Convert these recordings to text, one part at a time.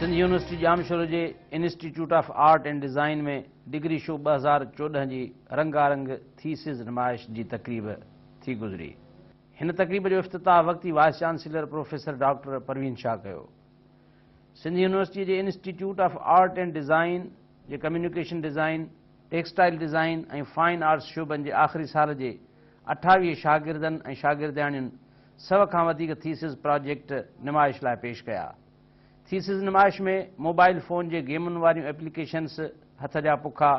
Sindh university Jamshoro के institute of art and design में degree show 2014 की रंगारंग थीसिस नुमाइश की तकरीब थी गुजरी। इन तकरीब जो इफ्तिताह वक्ती wise chancellor professor doctor Parveen Shah कयो। सिंध यूनिवर्सिटी के institute of art and design के कम्युनिकेशन डिज़ाइन, टेक्सटाइल डिज़ाइन और फाइन आर्ट्स शोबन के आखिरी साल के 28 शागिर्दन और शागिर्दियाणियुनि 100 खां वधीक थीसिस प्रोजेक्ट नुमाइश लाइ पेश कया। थीसिस नुमाइश में मोबाइल फोन के गेमुनि वारियूं एप्लीकेशन्स, हथ जा पुखा,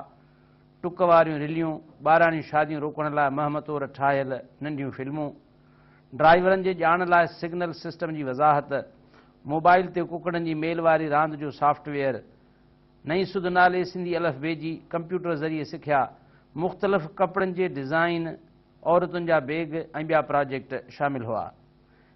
टुक वारियूं रिलियूं, ॿाराणियूं शादियूं रोकण लाइ महमतौर ठाहियल नंढियूं फिल्मूं, ड्राइवरनि जे ॼाण लाइ सिग्नल सिस्टम की वज़ाहत, मोबाइल ते कुकड़नि जी मेल वारी रांदि जो सॉफ्टवेयर, नई सुध नाले सिंधी अलफ़बे जी कंप्यूटर ज़रिए सिख्या, मुख़्तलिफ़ कपड़नि जे डिज़ाइन, औरतुनि जा बैग ऐं ॿिया प्रोजेक्ट शामिल हुआ।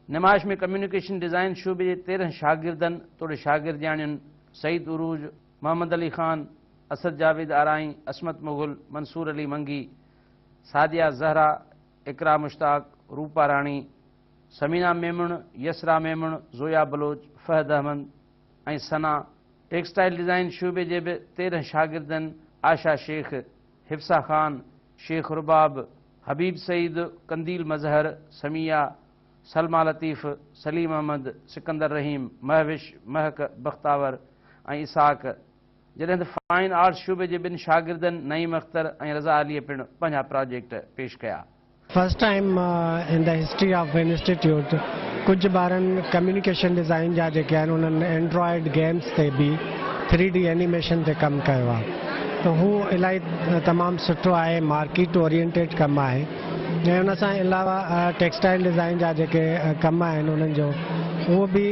नुमाइश में कम्युनिकेशन डिज़ाइन शोबे के 13 शागिर्दन तोड़े शागिर्दियाणियुनि सईद उरूज, मोहम्मद अली खान, असद जावेद आराई, असमत मुगल, मंसूर अली मंगी, सादिया ज़हरा, इकरा मुश्ताक, रूपा रानी, समीना मेमण, यसरा मेमण, ज़ोया बलोच, फहद अहमद ऐं सना। टेक्सटाइल डिज़ाइन शोबे के भी 13 शागिर्दन आशा शेख, हिफ्सा खान, शेख रुबाब, हबीब सईद, कंदील मजहर, समिया, सलमा लतीफ़, सलीम अहमद, सिकंदर रहीम, महविश, महक बख्तावर ऐं इसाक। जॾहिं त फाइन आर्ट्स शोबे के 2 शागिर्दन नईम अख्तर ऐं रज़ा अली पिण पंहिंजा प्रोजेक्ट पेश कया। First time in the history of institute कुछ ॿारनि कम्युनिकेशन डिज़ाइन जा जेके आहिनि उन्हनि एंड्रॉइड गेम्स ते बि 3D एनिमेशन ते कमु कयो आहे, त हू इलाही तमामु सुठो आहे, मार्केट ओरिएंटेड कमु आहे। ऐं उन सां अलावा टेक्सटाइल डिज़ाइन जा जेके कम आहिनि उन्हनि जो उहो बि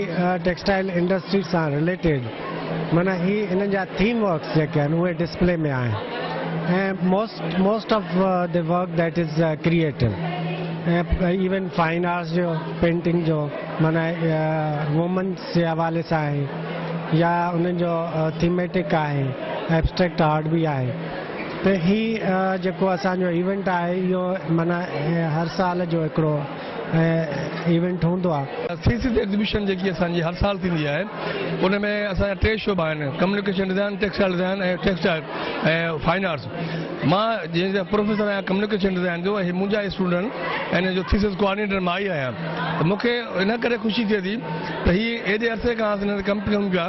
टेक्सटाइल इंडस्ट्री सां रिलेटेड, माना ही इन्हनि जा थीम वर्क्स जेके आहिनि उहे डिस्प्ले में आहिनि। ऐं most of the work that is creative, ऐं इवन फाइन आर्ट्स जो पेंटिंग जो माना वुमेन्स जे हवाले सां आहे या उन्हनि जो थीमेटिक आहे, एब्स्ट्रैक्ट आर्ट भी आहे। तो ही जेको असांजो इवेंट आहे इहो माना हर साल जो हिकिड़ो इवेंट हूंदो आहे। थीसिस एग्ज़िबिशन जेकी असांजी हर साल थींदी आहे उन में असांजा 3 शोबा आहिनि, कम्युनिकेशन डिज़ाइन, टेक्सटाइल डिज़ाइन ऐं टेक्सटाइल ऐं फाइन आर्ट्स। मां जंहिंजा प्रोफेसर आहियां कम्युनिकेशन डिज़ाइन जो, ऐं मुंहिंजा स्टूडेंट ऐं जो थीसिस कोऑर्डिनेटर मां ई आहियां। त मूंखे इन करे ख़ुशी थिए थी त हीअ एॾे अरसे खां हिन कमु कयूं पिया,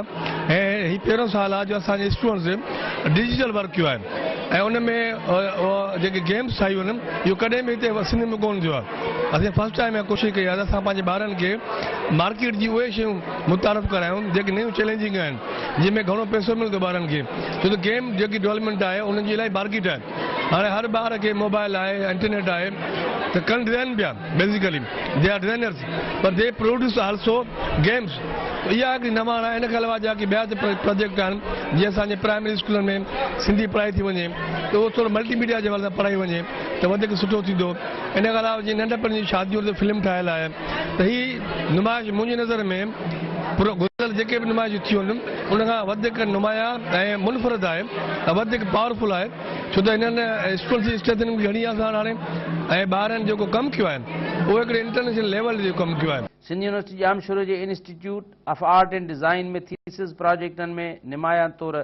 ऐं हीअ पहिरियों साल आहे जो असांजे स्टूडेंट्स डिजिटल वर्क कयो आहे। ऐं उन में जेके गेम्स ठाहियूं आहिनि इहो कॾहिं बि हिते सिंध में कोन थियो आहे। असां फर्स्ट टाइम इहा कोशिशि कई आहे त असां पंहिंजे ॿारनि खे मार्केट जी उहे शयूं मुतारफ़ करायूं जेके नयूं चैलेंजिंग आहिनि, जंहिंमें घणो पैसो मिलंदो ॿारनि खे, छो त गेम जेकी डेवलपमेंट आहे उनजी इलाही मार्केट आहे। हाणे हर ॿार खे मोबाइल आहे, इंटरनेट आहे, त कनि डिज़ाइन पिया, बेसिकली दे आर डिज़ाइनर्स पर दे प्रोड्यूस आल्सो गेम्स। इहा हिकिड़ी नवाण आहे। इन खां अलावा जेके ॿिया प्रोजेक्ट आहिनि जीअं असांजे प्राइमरी स्कूलनि में सिंधी पढ़ाई थी वञे त उहो थोरो मल्टीमीडिया जे हवाले सां पढ़ाई वञे त वधीक सुठो थींदो। इन खां अलावा जीअं नंढपण जी शादियूं ते फिल्म ठहियलु आहे, त हीअ नुमाइश मुंहिंजी नज़र में पूरो गुज़िरियल जेके बि नुमाइश थियूं आहिनि उनखां वधीक नुमाया ऐं मुनफ़रद आहे, वधीक पावरफुल आहे, छो त हिननि स्टूडेंट्स जी स्ट्रेंथ बि घणी आहे हाणे, ऐं ॿारनि जेको कमु कयो आहे उहो हिकिड़े इंटरनेशनल लेवल जो कमु कयो आहे। सिंध यूनिवर्सिटी जामशोर के institute of art and design में थीसिस प्रोजेक्टन में नुमाया तौर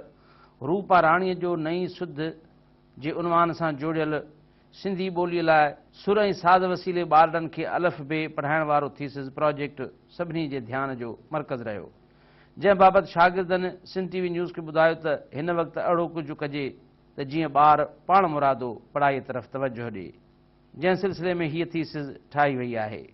रूपा राणी जो नई सुध के उनवान से जोड़ियल सिंधी ॿोलीअ लाइ सुर ऐं साज़ वसीले ॿारनि खे अलफ़बे पढ़ाइण वारो थीसिस प्रोजेक्ट सभिनी जे ध्यान जो मर्कज़ रहियो, जंहिं बाबति शागिर्दनि सिंध टीवी न्यूज़ के ॿुधायो त हिन वक़्तु अहिड़ो कुझु कजे त जीअं ॿार पाण मुरादो पढ़ाईअ तरफ़ तवजो ॾे, जंहिं सिलसिले में हीअ थीसिस ठाही वई आहे।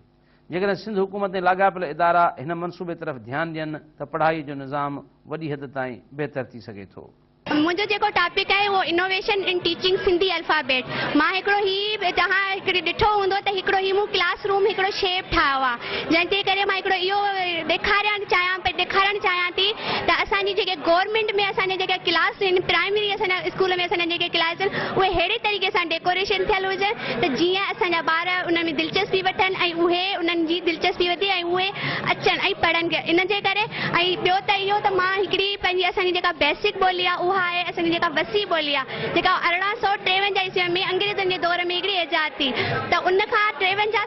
जेकॾहिं सिंध हुकूमत ऐं लाॻापियल इदारा हिन मनसूबे तरफ़ ध्यानु ॾियनि त पढ़ाई जो निज़ाम वॾी हद ताईं बहितर थी सघे थो। मुझे जो टॉपिक है वो innovation in teaching Sindhi alphabet. मां हिकिड़ो ही जहाँ हिकिड़ी ॾिठो हूंदो त हिकिड़ो ही मूं क्लासरूम हिकिड़ो शेप ठाहियो आहे, जंहिंजे करे मां हिकिड़ो इहो ॾेखारणु चाहियां थी त असांजी जेके गवर्नमेंट में असांजे जेके क्लास आहिनि, प्राइमरी असांजा स्कूल में असांजा जेके क्लास आहिनि उहे अहिड़े तरीक़े सां डेकोरेशन थियल हुजनि त जीअं असांजा ॿार उन में दिलचस्पी वठनि ऐं उहे उन्हनि जी दिलचस्पी वधे ऐं उहे अचनि ऐं पढ़नि। इन जे करे ऐं ॿियो त इहो त मां हिकिड़ी पंहिंजी असांजी जेका बेसिक ॿोली आहे उहा आहे असांजी जेका वसी ॿोली आहे, जेका 1853 ईस्वी में अंग्रेज़नि जे दौर में हिकिड़ी ईजाद थी, त उन खां 53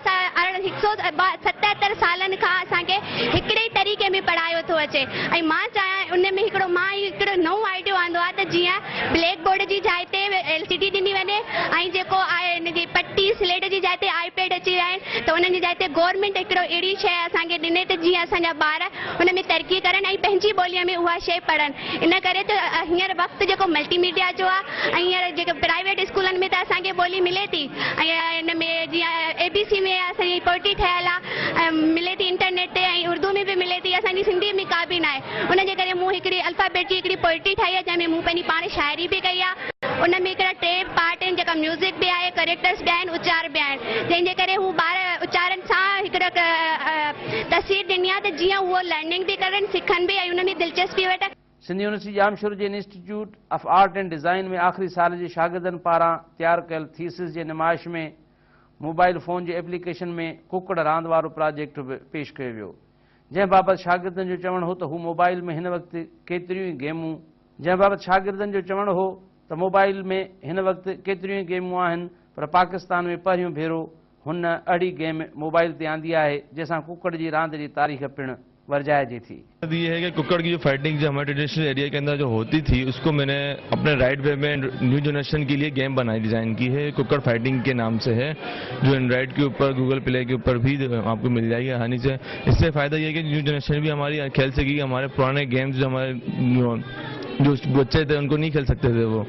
177 सालनि खां असांखे असांखे हिकिड़े ई तरीक़े में पढ़ायो थो अचे। ऐं मां चाहियां उन में हिकिड़ो नओं आइडियो आंदो आहे त जीअं ब्लैक बोर्ड जी जाइ ते LCD ॾिनी वञे ऐं जेको आहे हिनजी पट्टी स्लेट जी जाइ ते iPad अची विया आहिनि त उन्हनि जी जाइ ते गवर्नमेंट हिकिड़ो अहिड़ी शइ असांखे ॾिने त जीअं असांजा ॿार हुन में तरक़ी करनि ऐं पंहिंजी ॿोलीअ में उहा शइ पढ़नि। इन करे त हींअर वक़्तु जेको मल्टीमीडिया जो आहे ऐं हींअर जेके प्राइवेट स्कूलनि में त असांखे ॿोली मिले थी ऐं हिन में जीअं ABC में असांजी पोइट्री ठहियल आहे मिले थी इंटरनेट ते ऐं उर्दू में बि मिले थी, असांजी सिंधी में का बि न आहे। उनजे करे मूं हिकिड़ी अल्फाबेट जी हिकिड़ी पोइट्री ठाही आहे जंहिंमें मूं पंहिंजी पाण शाइरी बि कई आहे। उन में हिकिड़ा 3 पार्ट आहिनि जेका म्यूज़िक बि आहे, करेक्टर्स बि आहिनि, उचार बि आहिनि, जंहिंजे करे हू ॿार उचारनि सां हिकिड़ो तस्वीर ॾिनी आहे त जीअं उहो लर्निंग बि करनि, सिखनि बि ऐं उन में दिलचस्पी वठनि। सिंध यूनिवर्सिटी जामशोर जे institute of art and design में आख़िरी साल जे शागिर्दनि पारां तयारु कयल थीसिस जे नुमाइश में मोबाइल फ़ोन जे एप्लीकेशन में कुकड़ रांदि वारो प्रोजेक्ट बि पेश कयो वियो, जंहिं बाबति शागिर्दनि जो चवणु हो त हू मोबाइल में हिन वक़्तु केतिरियूं ई गेमूं आहिनि, पर पाकिस्तान में पहिरियों भेरो हुन अहिड़ी गेम मोबाइल ते आंदी आहे जंहिंसां कुकड़ जी रांदि जी तारीख़ पिणु वर्जाइजे थी। ये है कि कुक्कड़ की जो फाइटिंग जो हमारे ट्रेडिशनल एरिया के अंदर जो होती थी उसको मैंने अपने राइट वे में न्यू जनरेशन के लिए गेम बनाई, डिज़ाइन की है, कुक्कड़ फाइटिंग के नाम से है, जो एंड्रॉइड के ऊपर गूगल प्ले के ऊपर भी आपको मिल जाएगी आसानी से। इससे फ़ायदा ये है कि न्यू जनरेशन भी हमारी खेल सकेगी। हमारे पुराने गेम्स जो हमारे जो बच्चे थे उनको नहीं खेल सकते थे, वो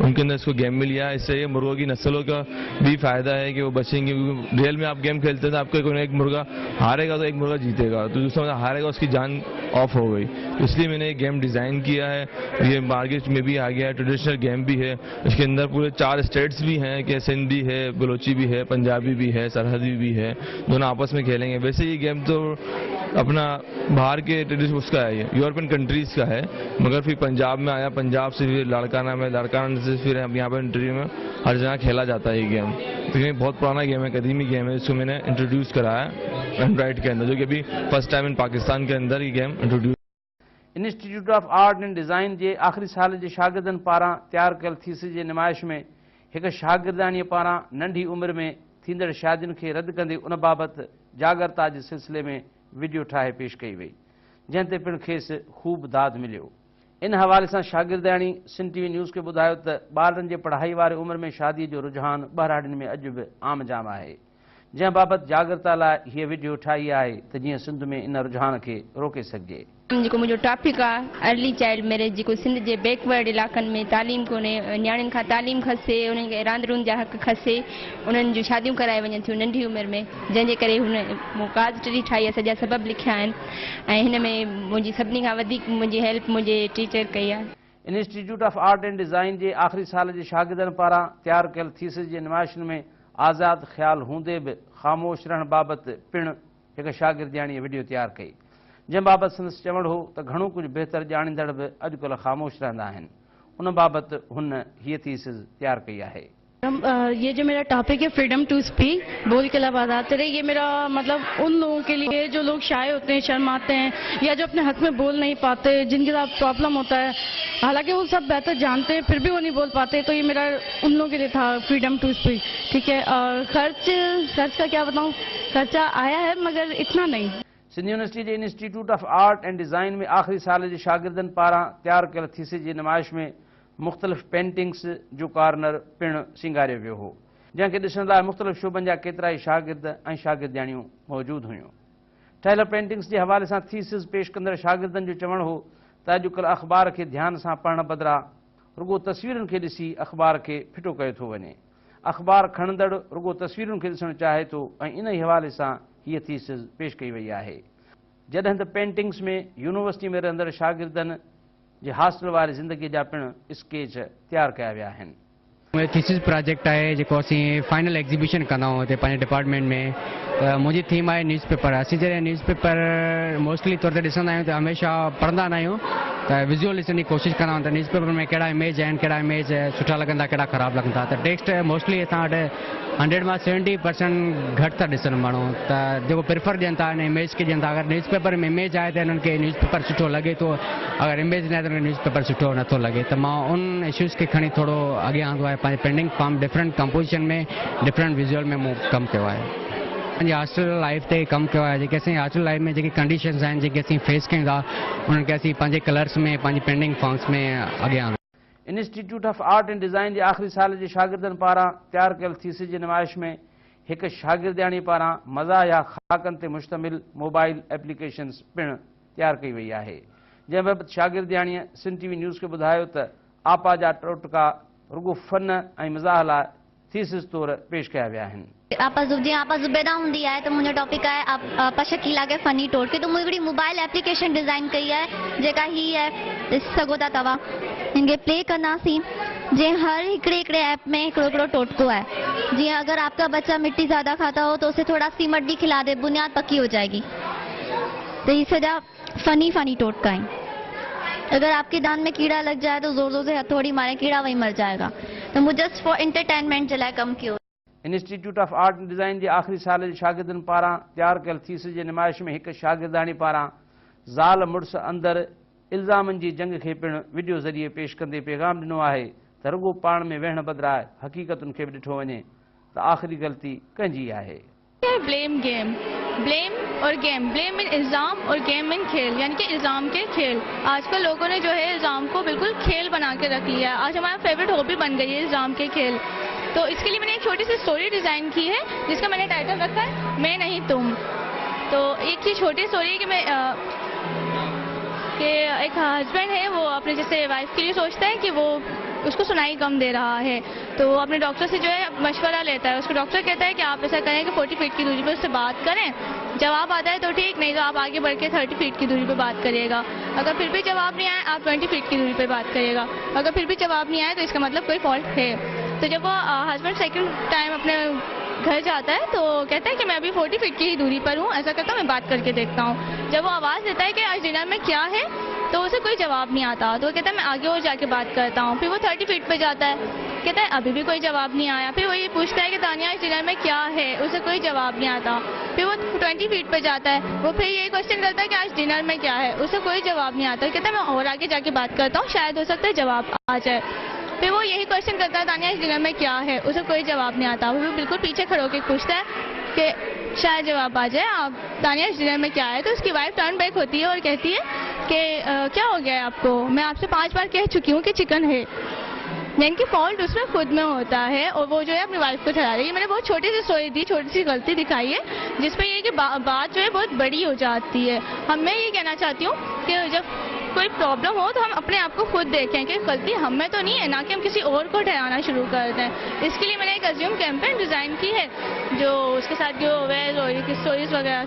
उनके अंदर इसको गेम मिल गया। इससे ये मुर्गों की नस्लों का भी फायदा है कि वो बचेंगे। रियल में आप गेम खेलते थे, आपको कोई एक मुर्गा हारेगा तो एक मुर्गा जीतेगा, तो दूसरा हारेगा उसकी जान ऑफ हो गई। तो इसलिए मैंने एक गेम डिज़ाइन किया है, ये मार्केट में भी आ गया है, ट्रेडिशनल गेम भी है। इसके अंदर पूरे 4 स्टेट्स भी हैं कि सिंध भी है, बलोची भी है, पंजाबी भी है, सरहदी भी है, दोनों आपस में खेलेंगे। वैसे ये गेम तो अपना बाहर के ट्रेडिशन उसका है, ये यूरोपियन कंट्रीज़ का है, मगर फिर पंजाब में आया, पंजाब से फिर लड़काना में, लड़काना से फिर यहाँ पर इंटरव्यू में हर जगह खेला जाता है ये गेम। तो ये बहुत पुराना गेम है, कदीमी गेम है, इसको मैंने इंट्रोड्यूस कराया एंड्रॉइड के अंदर, जो कि अभी फर्स्ट टाइम इन पाकिस्तान के अंदर ये game introduce. Institute of art and design जे आख़िरी साल जे शागिर्दनि पारां तयारु कयल थीसिस जी नुमाइश में हिकु शागिर्दानीअ पारां नंढी उमिरि में थींदड़ शादियुनि खे रद्द कंदे उन बाबति जागरता जे सिलसिले में वीडियो ठाहे पेश कई वई, जंहिं ते पिणु खेसि ख़ूब दाद मिलियो। इन हवाले सां शागिर्दाणी सिंध TV न्यूज़ खे ॿुधायो त ॿारनि जे पढ़ाई वारे उमिरि में शादीअ जो रुझान ॿारहाड़ियुनि में अॼु बि आम जाम आहे, जंहिं बाबति जागरता लाइ हीअ वीडियो ठाही आहे त जीअं सिंध में इन रुझान खे रोके सघिजे। जेको मुंहिंजो टॉपिक आहे अर्ली चाइल्ड मैरिज, जेको सिंध जे बैकवर्ड इलाइक़नि में तालीम कोन्हे, नियाणियुनि खां तालीम खसे, उन्हनि खे रांदि रुंद जा हक़ खसे, उन्हनि जूं शादियूं कराए वञनि थियूं नंढी उमिरि में, जंहिंजे करे हुन मूं काज़ टी ठाही आहे, सॼा सबब लिखिया आहिनि ऐं हिन में मुंहिंजी सभिनी खां वधीक मुंहिंजी हेल्प मुंहिंजे टीचर कई आहे। Institute of art and design जे आख़िरी साल जे शागिर्दनि पारां तयारु कयल थीसिस जे नुमाइशनि में आज़ादु ख़्याल हूंदे बि ख़ामोश रहण बाबति पिणु हिकु शागिर्दियाणीअ वीडियो तयारु कई, जंहिं बाबति संदसि चवणु हो त घणो कुझु बहितर ॼाणींदड़ बि अॼुकल्ह ख़ामोश रहंदा आहिनि। उन बाबति हुन हीअ थीसिस तयारु कई आहे। ये जो मेरा टॉपिक है फ्रीडम टू स्पीक, बोल के लब आज़ाद रहे, ये मेरा मतलब उन लोगों के लिए जो लोग शाय होते हैं, शर्माते हैं या जो अपने हक में बोल नहीं पाते, जिनके साथ प्रॉब्लम होता है, हालांकि वो सब बेहतर जानते हैं फिर भी वो नहीं बोल पाते, तो ये मेरा उन लोगों के लिए था फ्रीडम टू स्पीक। ठीक है, और खर्च का क्या बताऊँ, खर्चा आया है मगर इतना नहीं। सिंध यूनिवर्सिटी जे institute of art and design में आख़िरी साल जे शागिर्दनि पारां तयारु कयल थीसिस जी नुमाइश में मुख़्तलिफ़ पेंटिंग्स जो कॉर्नर पिणु सिंगारियो वियो हो, जंहिंखे ॾिसण लाइ मुख़्तलिफ़ शोबनि जा केतिरा ई शागिर्द ऐं शागिर्दियाणियूं मौजूदु हुयूं। ठहियल पेंटिंग्स जे हवाले सां थीसिस पेश कंदड़ शागिर्दनि जो चवणु हो त अॼुकल्ह अख़बार खे ध्यान सां पढ़ण बदिरां रुगो तस्वीरुनि खे ॾिसी अख़बार खे फिटो कयो थो वञे। अख़बार खणंदड़ रुगो तस्वीरुनि खे ॾिसणु चाहे थो ऐं इन ई हवाले सां हीअ थीसिस पेश कई वई आहे, जॾहिं त पेंटिंग्स में यूनिवर्सिटी में रहंदड़ शागिर्दनि जे हॉस्टल वारी ज़िंदगी जा पिणु स्केच तयारु कया विया आहिनि। थीसिस प्रोजेक्ट आहे जेको असीं फाइनल एग्ज़िबिशन कंदा आहियूं हिते पंहिंजे डिपार्टमेंट में, त मुंहिंजी थीम आहे न्यूज़पेपर। असीं जॾहिं न्यूज़पेपर मोस्टली तौर ते ॾिसंदा आहियूं त हमेशह पढ़ंदा न आहियूं, त विज़ुअल ॾिसण जी कोशिशि कंदा आहियूं त न्यूज़पेपर में कहिड़ा इमेज आहिनि, कहिड़ा इमेज सुठा लॻंदा, कहिड़ा ख़राबु लॻंदा। त टेक्स्ट मोस्टली असां वटि 100 मां 70% घटि था ॾिसनि माण्हू, त जेको प्रिफर ॾियनि था हिन इमेज खे ॾियनि था। अगरि न्यूज़पेपर में इमेज आहे त हिननि खे न्यूज़पेपर सुठो लॻे थो, अगरि इमेज न आहे त न्यूज़पेपर सुठो नथो लॻे। त मां उन इशूज़ खे खणी थोरो अॻियां आंदो आहे, पंहिंजे पेंटिंग फॉर्म डिफरेंट कंपोजिशन में, डिफरेंट विज़ुअल में मूं कमु कयो आहे। हॉस्टल लाइफ ते कमु कयो आहे। जेके असांजी हॉस्टल लाइफ में जेके कंडीशंस आहिनि जेके असीं फेस कयूं था उन्हनि खे असीं पंहिंजे कलर्स में पंहिंजी पेंटिंग फॉर्म्स में अॻियां institute of art and design जे आख़िरी साल जे शागिर्दनि पारां तैयार कयल थीसिस जी नुमाइश में हिकु शागिर्दियाणी पारां मज़ा या ख़ाकनि ते मुश्तमिल मोबाइल एप्लीकेशन्स पिणु तैयार कई वई आहे, जंहिं बाबति शागिर्दियाणीअ सिंध टीवी न्यूज़ खे ॿुधायो त आपा जा टोटका रुगो फन ऐं मज़ाह लाइ थीसिस तौर पेश कया विया आहिनि। जीअं आपा ज़ुबैदा हूंदी आहे त मुंहिंजो टॉपिक आहे आपा शकीला के फनी टोटके। त मूं हिकिड़ी मोबाइल एप्लीकेशन डिज़ाइन कई आहे जेका हीअ आहे, ॾिसी सघो था तव्हां। हिनखे प्ले कंदासीं जीअं हर हिकिड़े ऐप में हिकिड़ो हिकिड़ो टोटको है। जी अगर आपका बच्चा मिट्टी ज़्यादा खाता हो तो उसे थोड़ा सीमट भी खिला दे, बुनियाद पक्की हो जाएगी। तो ये सजा फनी टोटका है। अगर आपके दांत में कीड़ा लग जाए तो जोर जोर से हथौड़ी मारे, कीड़ा वही मर जाएगा। तो मुझे जस्ट फॉर एंटरटेनमेंट जे लाइ कम कियो। Institute of art and design जे आख़िरी साल जे शागिर्दनि पारां तैयार कयल थीसिस जी नुमाइश में हिकु शागिर्दाणी पारां ज़ाल मुड़ुस अंदरि इल्ज़ामनि जी जंग खे पिणु वीडियो ज़रिए पेश कंदे पैगाम ॾिनो आहे त रुगो पाण में वेहण बदिराए हक़ीक़तुनि खे बि ॾिठो वञे त आख़िरी ग़लती कंहिंजी आहे। ब्लेम गेम, ब्लेम और गेम, ब्लेम इन इल्ज़ाम और गेम इन खेल, यानी कि इल्ज़ाम के खेल। आजकल लोगों ने जो है इल्ज़ाम को बिल्कुल खेल बना के रख लिया है। आज हमारा फेवरेट हॉबी बन गई है इल्ज़ाम के खेल। तो इसके लिए मैंने एक छोटी सी स्टोरी डिज़ाइन की है जिसका मैंने टाइटल रखा है मैं नहीं तुम। तो एक ही छोटी स्टोरी कि एक हस्बैंड है, वो अपने जैसे वाइफ के लिए सोचता है कि वो उसको सुनाई कम दे रहा है, तो वो अपने डॉक्टर से जो है मशवरा लेता है। उसको डॉक्टर कहता है कि आप ऐसा करें कि 40 फीट की दूरी पर उससे बात करें, जवाब आता है तो ठीक, नहीं तो आप आगे बढ़ के 30 फीट की दूरी पर बात करिएगा। अगर फिर भी जवाब नहीं आया आप 20 फीट की दूरी पर बात करिएगा। अगर फिर भी जवाब नहीं आया तो इसका मतलब कोई फॉल्ट है। तो जब वो हस्बैंड सेकंड टाइम अपने घर जाता है तो कहता है कि मैं अभी 40 फीट की ही दूरी पर हूँ, ऐसा करता हूँ मैं बात करके देखता हूँ। जब वो आवाज़ देता है कि आज डिनर में क्या है तो उसे कोई जवाब नहीं आता, तो वो कहता है मैं आगे और जाके बात करता हूँ। फिर वो 30 फीट पे जाता है, कहता है अभी भी कोई जवाब नहीं आया। फिर वो ये पूछता है कि तानिया आज डिनर में क्या है, उसे कोई जवाब नहीं आता। फिर वो 20 फीट पे जाता है, वो फिर यही क्वेश्चन करता है कि आज डिनर में क्या है, उसे कोई जवाब नहीं आता। कहता है मैं और आगे जाके बात करता हूँ, शायद हो सकता है जवाब आ जाए। फिर वो यही क्वेश्चन करता है तानिया आज डिनर में क्या है, उसे कोई जवाब नहीं आता। फिर वो बिल्कुल पीछे खड़े होकर पूछता है कि शायद जवाब आ जाए, आप तानिया आज डिनर में क्या है। तो उसकी वाइफ टर्न बैक होती है और कहती है कि क्या हो गया है आपको, मैं आपसे 5 बार कह चुकी हूँ कि चिकन है। यानी कि फॉल्ट उसमें खुद में होता है और वो जो है अपनी वाइफ को ठहरा रही है। मैंने बहुत छोटी सी स्टोरी दी, छोटी सी गलती दिखाई है जिसपे ये कि बात जो है बहुत बड़ी हो जाती है। मैं ये कहना चाहती हूँ कि जब कोई प्रॉब्लम हो तो हम अपने आप को खुद देखें कि गलती हम में तो नहीं है, ना कि हम किसी और को ठहराना शुरू कर दें। इसके लिए मैंने एक अज्यूम कैंपेन डिज़ाइन की है जो उसके साथ जो स्टोरीज वगैरह